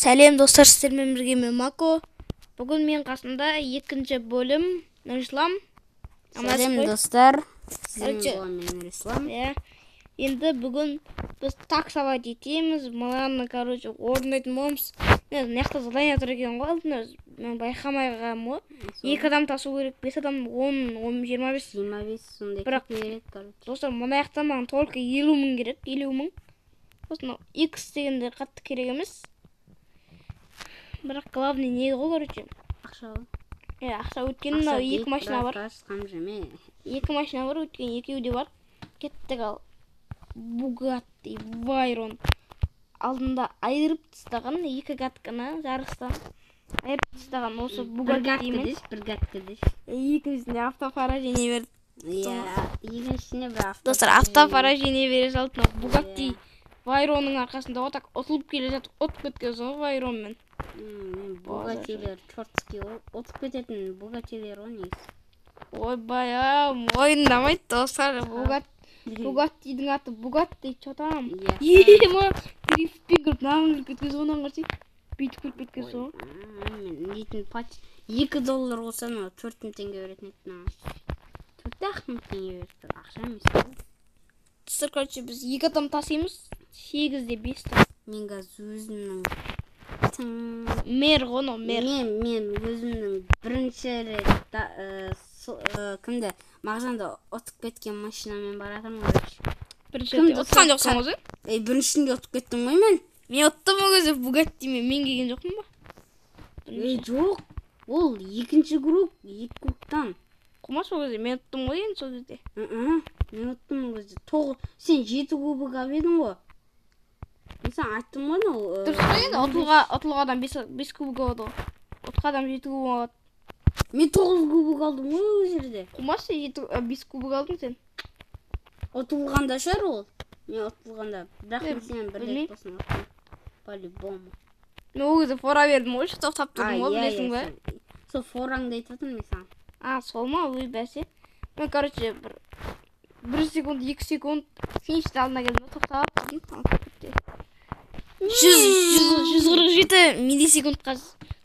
Сәлем достар, сіздермен бірге мен Мако. Бүгін мен қасында екінші бөлім Нұрислам. Сәлем достар, сіздің мен Нұрислам. Енді бүгін біз таксовать етеміз. Мынаны, орындайтын боламыз. Мынақты задание тұр екен ғой, мен байқамай қалғам ғой. 2 адам тасу керек, 5 адам 10, 25. 25 сондай бірақ достар, мына жақта маған только 50 мың керек, 50 мың. Осыны X дегенде қатты керек емес. Бірақ главный не ғой, короче? Ақша. Ақша өткен мынау 2 машина бар. 2 машина бар, өткен 2 де бар. Кеттік ал. Bugatti Veyron алдында айырып тастаған 2 гатканы жарыстан. Айырып тастаған осы Bugatti емес. Бір гаткадеш. Екіншісіне автопоражение берді. Екіншісіне бір автопоражение. Достар, автопоражение бере салды. Bugatti Veyron'ның арқасында отак ұтылып келе жатып, отып кеткен соң Veyron'мен. Бугаттилер чортский отып кететін Бугаттилер о негізі. Ойбай, мойындамайды достар. Бугаттидің аты Бугатти, что там? Ема, дрифтпен кіріп нағын жүріп кеткен соң, қарсы бүйтіп кіріп кеткен соң. Дейтін пач $2 болса, 4.000 теңге беретін еді. 4.000 теңге берді, ақша емес. Достар, короче, біз 2 адам тасимыз, 8-де 5. Мен қазір өзімнің мер ғой, мер. Мен өзімнің бірінші рет кімді мағжанда отып кеткен машинамен баратырмын, короче. Бірінші рет отқан жоқсың өзі? Біріншінде отып кеттім ғой мен. Мен оттым ол кезде Бугаттимен, мен келген жоқпын ба? Жоқ, ол екінші круг, 2 кругтан. Құмаш ол кезде, мен оттым ғой енді сол кезде. Мен оттым ол кезде. Сен 7 кубок алып ғой. Мен саған айттым ғой, дұрыс қой енді, отылғадан 5 кубок алады ғой. Отқадан 7 кубок алады. Мен 9 кубок алдым ғой ол жерде. Құмаш 5 кубок алдың сен. Отылғанда шығар ол. Мен отылғанда. Бірақ мен сенен бір рет болсын оттым. По-любому. Мен ол кезде фора бердім ғой, тоқтап тұрдым ғой, білесің бе? Сол фораңды айтатын мен саған. Сол ма? Ой, бәсе. Мен, короче, 1 секунд, 2 секунд финишті алдына келдім, тоқтап тұрдым. 147 миллисекундқа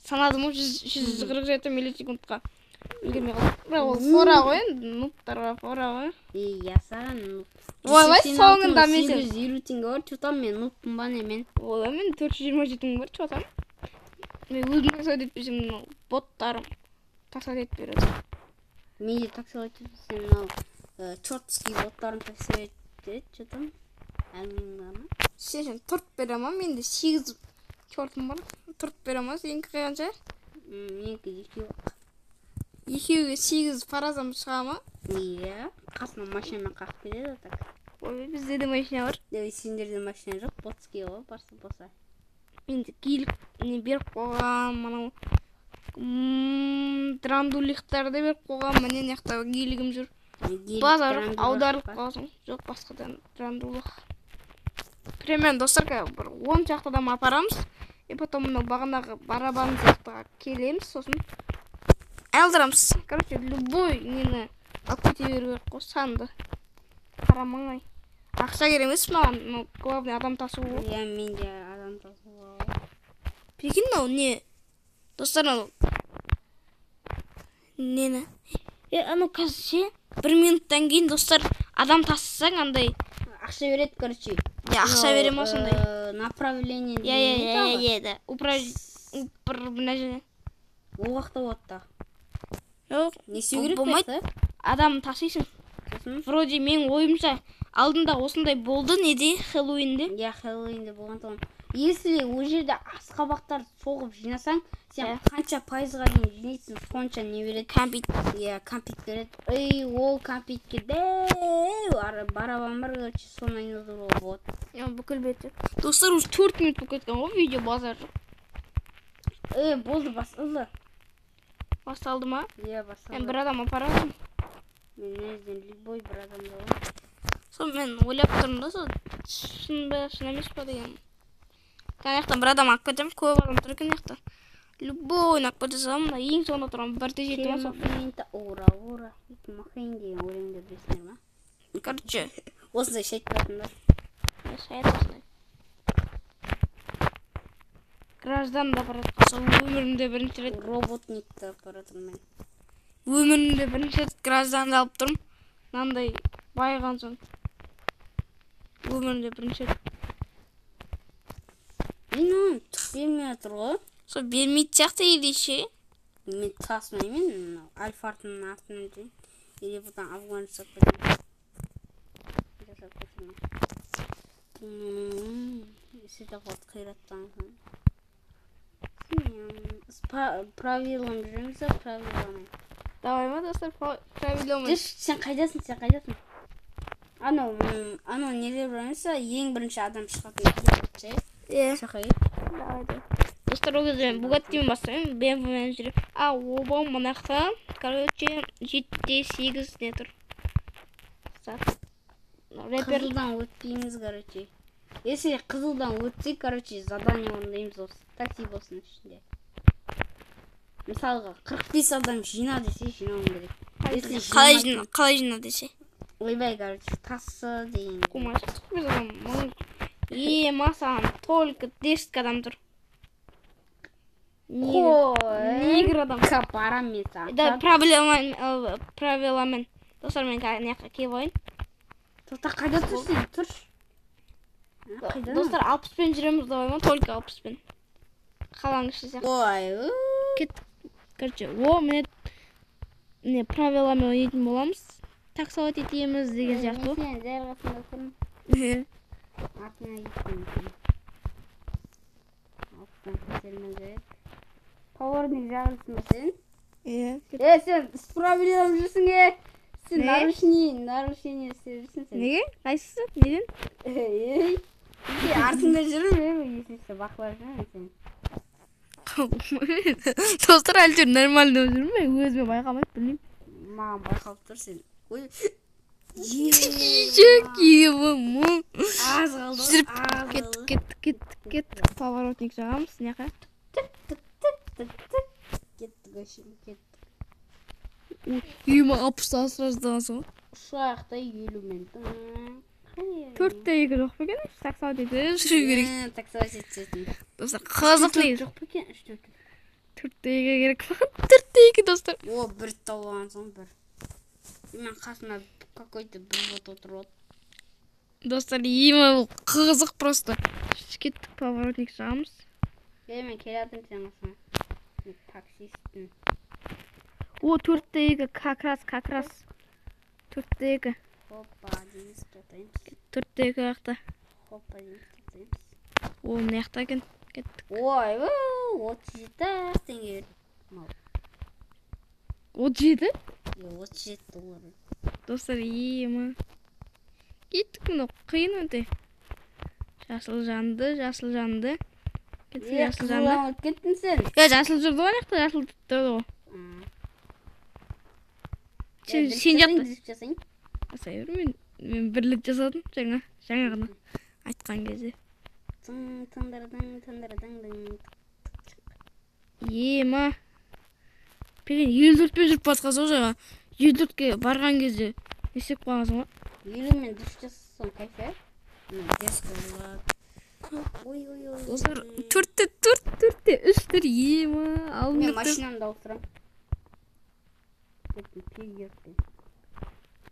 санадым, 147 миллисекундқа үлгермей қалдым. Бірақ ол фора ғой, нуптарға фора ғой. Я саған нуп. Ойбай, соңында мен сен. 850 теңге бар, чотам мен нуппын ба не мен? Ойбай, мен 427 мың бар, чотам. Мен өзім таксовать етпесем, боттарым таксовать етіп береді. Мен де таксовать етпесем, чортский боттарым таксовать етеді, чотам. Сен тұрт бере ма? Менде 8 чортым бар. Тұрт бере ма? Сенікі қанша? Менікі 2 бақ. Екеуге 8 паразам шыға ма? Иә, қасына машинамен қақып кетеді так. Ой, бізде де машина бар. Сендерде машина жоқ, ботский ғой, барса болса. Менде киілік не беріп қойған, манау драндулиқтарды беріп қойған, міне неқта киілігім жүр. Базар аударылып қалсын. Жоқ, басқадан драндулық. Примерно достар, бір 10 шақты адам апарамыз. И потом бағанағы барабан сияқтыға келеміз, сосын алдырамыз. Короче, любой нені алып кете беру керек қой, санды. Қарамаңай. Ақша керек емес маған, главный адам тасу ғой. Иә, мен де адам тасу ғой. Прикинь, не? Достар, нені? Қазір ше, 1 минуттан кейін достар адам тасысаң, андай ақша береді, короче. Ақша бере ма сондай? Направление. Да. Ол уақытта отта. Жоқ, не істеу керек болмайды? Адам тасисың. Вроде мен ойымша алдында осындай болды, неде? Хэллоуинде? Иә, Хэллоуинде болған тұғын. Если ол жерде асқабақтар соғып жинасаң, сен қанша пайызға дейін жинайсың, сонша не береді? Компит. Иә, компит береді. Ол компитке дәу барабан бар, короче, соны айналдыруға болады. Бүкіл беті. Достар, уже 4 минут болып кеткен ғой, видео базар жоқ. Болды, басталды. Басталды ма? Иә, басталды. Мен бір адам апарамын. Мен нәзден любой бір адамды ғой. Сол мен ойлап тұрмын да, сол шын ба, шын емес па деген. Қанаяқтан бір адам алып кетем, көп адам тұр екен яқта. Любой алып кете салам, ең соңында тұрам, бірде жетті ма сол. Ура. Махайн деген өлеңді білесіңдер ма? Короче, осындай шайт тұратындар. Шайт осындай. гражданда апарат болса өмірімде бірінші рет Роботникті апарат мен. өмірімде бірінші рет гражданды алып тұрмын. Мынандай байыған соң өмірімде бірінші рет. Мен оны түк бермей отыр ғой. Сол бермейді сияқты ереше. Мен тасымаймын Альфартының артынан дейін. Или бұдан Афган жасап кетемін. Сөйтіп от қираттан соң. Правилам жүреміз, правиламай. Давай ма достар, правилам. Сен қайдасың? Анау нелер бармаса, ең бірінші адам шығатын. Шақай. Давай. Достар, ол кезде Бугаттимен бастаймын, BMW-мен жүрем. Оба мынақта, короче, 7-8 не тұр. Қызылдан өтпейміз, короче. Если қызылдан өтсек, короче, задание орындаймыз осы. Такси болсын ішінде. Мысалға, 45 адам жина десе, жинауым керек. Қалай жина десе? Ойбай, короче, тасы деген. Кумашық біз адам. Масаған только 10 адам тұр. Негр адам. Капарам мета. Да, правиламен. Достар, мен неққа кеп ойын. Тоқта қайда тұрсың? Тұр. Достар, 60-пен жүреміз давай ма? Только 60-пен. Қалаң іші сияқты. Ой, Кет. Короче, міне правиламен ойнайтын боламыз. Таксовать етеміз деген сияқты. Мен сен жайғасында тұрмын. Артына кеткен. Алттан кетермен жайып. Поворник жағылсын ба сен? Сен справилам жүрсің, Сен нарушение істеп сен. Неге? Қайсысы? Неден? Артында жүрмін, есесі бақылап жүрмін сен. Достар, әлде нормально жүрмін, өзіме байқамайды, білмеймін. Маған байқалып тұр сен. Ой. Жек ебім. Аз қалды. Жүріп, кет. Поворотник жағамыз, неқа? Кеттік. Үйіме 60 сраздан соң. Ұшақта 50 мен. 4-2 жоқ па екен? Таксовать етіп жүру керек. Таксовать етсетін. Достар, қызық лейді. Жоқ па екен? 4-2 керек па? 4-2 достар. О, бір тауған соң бір. Мен қасына какой-то бір бот отырып. Достар, еме қызық просто. Кеттік поворотник жағамыз. Мен келетін сен осына. Таксистің. О, 4-2 как раз. 4-2. Хоппа, дейміз тұтаймыз. 4-2 қақта. Хоппа, дейміз тұтаймыз. О, не қақта екен? Кеттік. Ой, 37 теңге. 37? 37 доллар. Достар, еме. Кеттік мұны қиын өте. Жасыл жанды. Кетті жасыл жанды. Қызылан кеттің сен. Жасыл жүрді ғой, неқта жасыл тұрды ғой. Сен жақты. Асай бер, мен бірлік жасадым жаңа ғана айтқан кезде. Ема. Пеген 54-пен жүріп батқасы жаңа. 54-ке барған кезде есеп қойғансың ба? 50 мен дұрыс жасасың кайфе. Достар, 4-те 3-тер ема. Мен машинамды ауыстырам.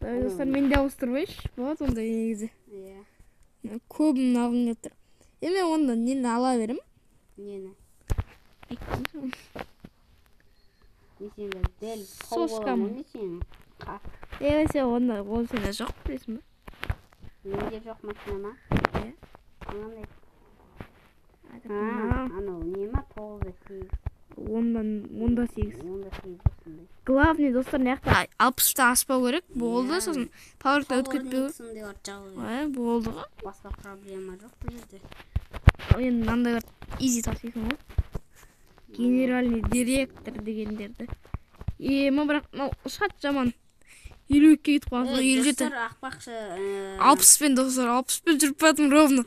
Достар, мен де ауыстырбайш. Болады онда негізі. Көбін алғын кеттір. Мен онда нені ала берім? Нені? Соскам. Есе онда ол сенде жоқ білесің ба? Менде жоқ машина ма? Анандай. Анау не ма? 9-8. Онда 8. Главный достар неқта 60-та аспау керек. Болды, сосын пауэрді өткетпеу. Болды ғой. Басқа проблема жоқ бұл жерде. Енді мынандай бар изи тасисың ғой. Генеральный директор дегендерді. Ема бірақ ұшат жаман. 52-ке кетіп қалды, 57. Достар ақпақшы. 60-пен достар, 60-пен жүріп батым ровно.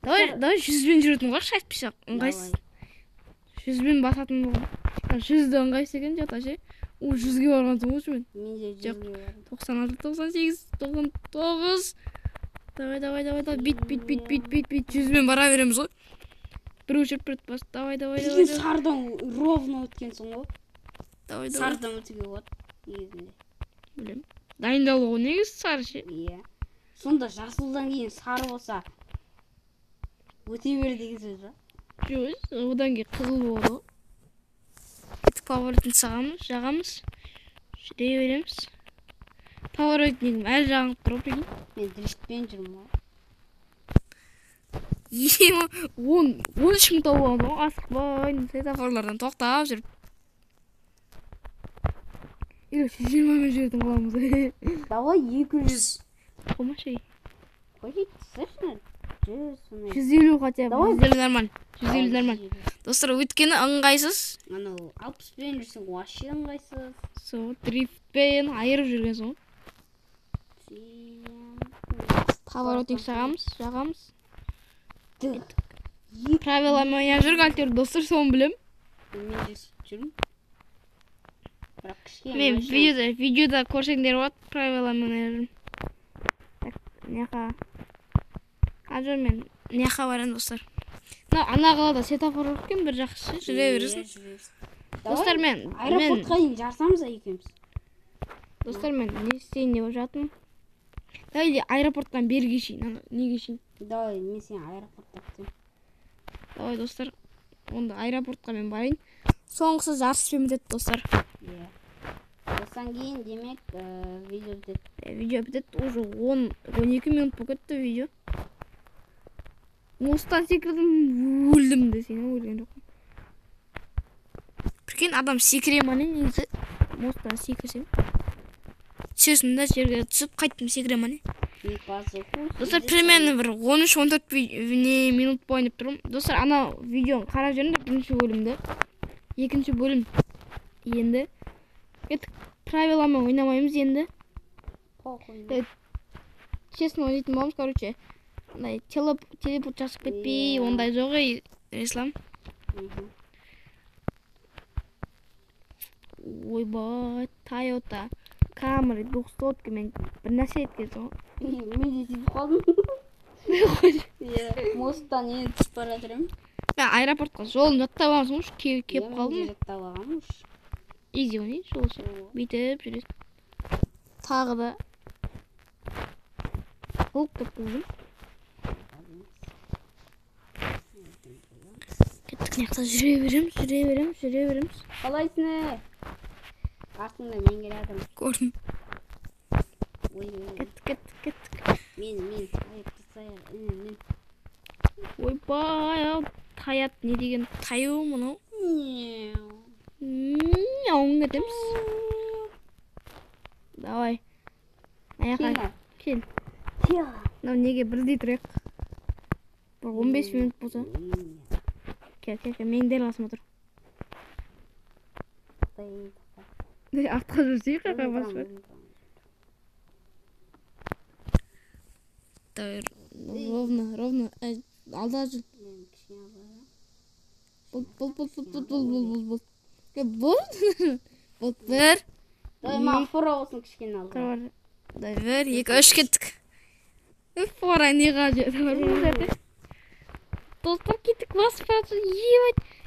Давай 100-пен жүретін ғой, шайтпешақ. Ыңғайсыз. 100-пен басатын болған. 100-ді ыңғайсыз екен жата ше. 100-ге барғансың ғой мен. Менде 100-ге барғансың. 96, 98, 99. Давай. Бит. 100-мен бара береміз ғой. бір өшіріп бір бас. Давай. Сен сардан ровно өткенсің ғой. Давай. Сардан өтуге болады негізінде. Білем. Дайындалу негіз сары ше. Иә. Сонда жасылдан кейін сары болса өте бер деген сөз ба? Жоқ, одан кейін қызыл болады. Кеттік поворотын жағамыз. Жүре береміз. Поворотнигім әлі жағып тұр, прикинь. Мен дрифтпен жүрмін ғой. 13 мың тауып алдым ғой, асықпай, светофорлардан тоқтап жүріп. 120 мен жүретін қыламыз. Давай 200. Қомашай. Қойшы, слышно? 150 хотя бы. 150 нормально. Достар, өйткені ыңғайсыз. Анау 60-пен жүрсең вообще ыңғайсыз. Сол дрифтпен айырып жүрген соң. Поворотник жағамыз. Правилама я жүрген әйтеуір достар, соны білем. Мен жүрмін. Мен видеода көрсеңдер болады, правилама я жүрмін. Неқа. Қазір мен неқа барам достар. Ана қалада светофор жоқ екен, бір жақсы жүре бересің. Достар, мен аэропортқа дейін жарсамыз екеуміз. Достар, мен не істейін деп жатырмын. Давай аэропорттан бері кешейін, неге шейін. Давай, мен сен аэропортта күтемін. Давай достар, онда аэропортқа мен барайын. Соңғысы жарыспен бітеді достар. Иә. Одан кейін демек видео бітеді. Видео бітеді, уже 12 минут болып кетті видео. Мостан секірдім, өлдім десең, өлген жоқпын. Прикинь, адам секіре ма не негізі? Мостан секірсем. Сөзім да жерге түсіп, қайттым секіре ма не? Достар, примерно бір 13-14 минут бойын деп тұрмын. Достар, ана видеоны қарап жүріңдер, бірінші бөлімді. Екінші бөлім енді. Правиламен ойнамаймыз енді. Честно ойнайтын боламыз, короче. Телепорт жасып кетпей, ондай жоқ ей, Ислам. Ойбай, Toyota Camry 900 мен бір нәрсе еткенсің ғой. Мен де сөйтіп қалдым. Мосттан енді түсіп бара жатырмын. Мен аэропортқа жолын жаттап алғансың ғой, кеп қалдым. Мен жаттап алғанмын. Изи ойнайды, жолшы. Бүйтіп жүресің. Тағы да қылып деп қылдым. Кеттік неқта жүре береміз. Қалайсың? Артыңда мен келедім. Көрдім. Кеттік. Мен мен. Ойбай, таят не деген таю мұнау? Кетеміз. Давай. Аяқа кел. Мынау неге бірдей тұрайық. 15 минут болса. Кел, мен дәл қасыма тұр. Артқа жүрсей қақа басып. Ровно. Алда жүр. Бұл. Бір. Давай, фора болсын кішкене алда. Бір, 2-3 кеттік. Фора не қажет. Достар, кеттік басып баратыр.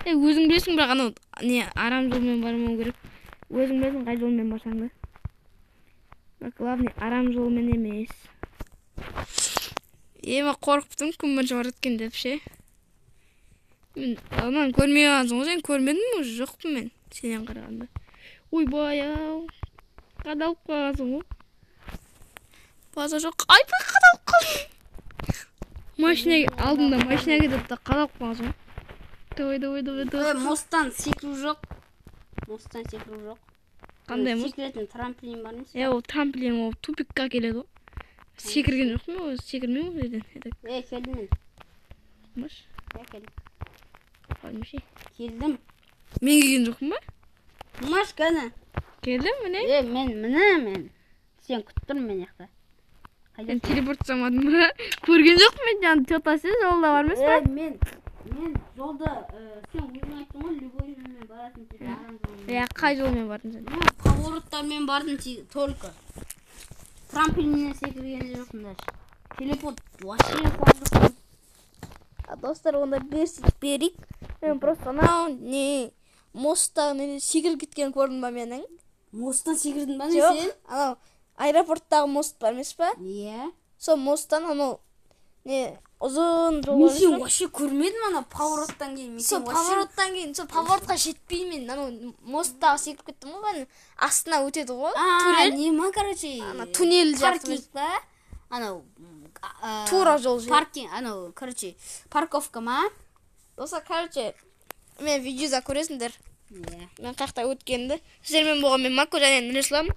Өзің білесің, бірақ анау не арам жолмен бармау керек. Өзің білесің қай жолмен барсаң да. Бірақ главный арам жолмен емес. Ема қорқыптым, күн бірінші бар еткен деп ше. Мен анан көрмей қалғансың ғой, сен көрмедің уже жоқпын мен сенен қарағанда. Ойбай ау, қадалып қалғансың ғой. База жоқ, айбай қадалып қалдым. Алдында машина кетіп та қадалып қалғансың ғой. Давай. Мосттан секіру жоқ. Қандай мост? Секіретін трамплин бар емес? Ол трамплин ол тупикқа келеді ғой. Секірген жоқ мен, секірмеймін ғой еден. Келдім мен. Маш? Қалмыш. Келдім. Мен келген жоқпын ба? Маш кәні. Келдім, міне? Мен. Сен күттір мен яқта. Мен телепорт жасамадым ба? Көрген жоқпын мен жаңы тетасы жолда бар емес па? Мен жолда, сен өзің айттың ғой, любой жолмен баратын тек. Қай жолмен бардың сен? Мен повороттармен бардым только. Трамплиннен секірген жоқпын даже. Телепорт вообще қуат жоқпын. Достар, онда берейік. Мен просто анау не мосттағы секіріп кеткен көрдім ба менің? Мосттан секірдің ба не Жоқ, сен? анау аэропорттағы мост бар емес па? Иә. Сол мосттан анау не ұзын жол Мен сен вообще көрмедім ана повороттан кейін. Сол повороттан кейін, сол поворотқа жетпеймін. Анау мосттағы секіріп кеттім ғой, мен астына өтеді ғой. Туннель. Нема, короче. Туннель жақты. Паркинг ба? Анау тура жол же. Паркинг, анау, короче, парковка ма? Достар, короче, мен видеода көресіңдер. Иә. Мен қақта өткенді. Сіздермен болған мен Мако және Нұрислам.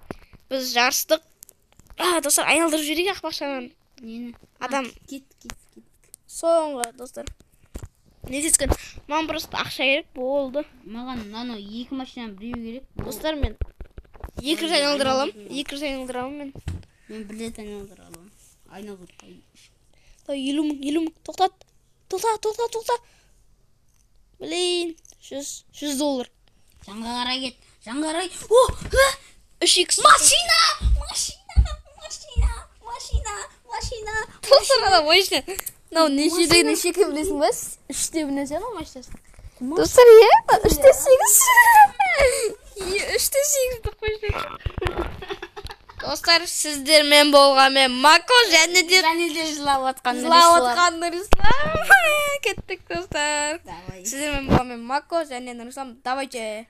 Біз жарыстық. Достар, айналдырып жіберейік ақпақшадан. Нені? Адам. Кет. Соңғы, достар. Не дескен? Маған просто ақша керек болды. Маған анау 2 машина біреу керек. Достар, мен 2 рет айналдыра аламын. 2 рет айналдыра аламын мен. Мен 1 рет айналдыра аламын. Айналдыр. 50 мың. Тоқта. Блин, $100. Жанға қарай кет. Жанға қарай. О! 3x. Машина! Достар, ана машина. Мынау неше кім білесің ба? 3-те білесің ана машинасы. Достар, иә? 3-те 8. 3-те 8 машина. Достар, сіздермен болған мен Мако және де жылап отқан Нұрислам. Кеттік, достар. Давай. Сіздермен болған мен Мако және Нұрислам. Давайте.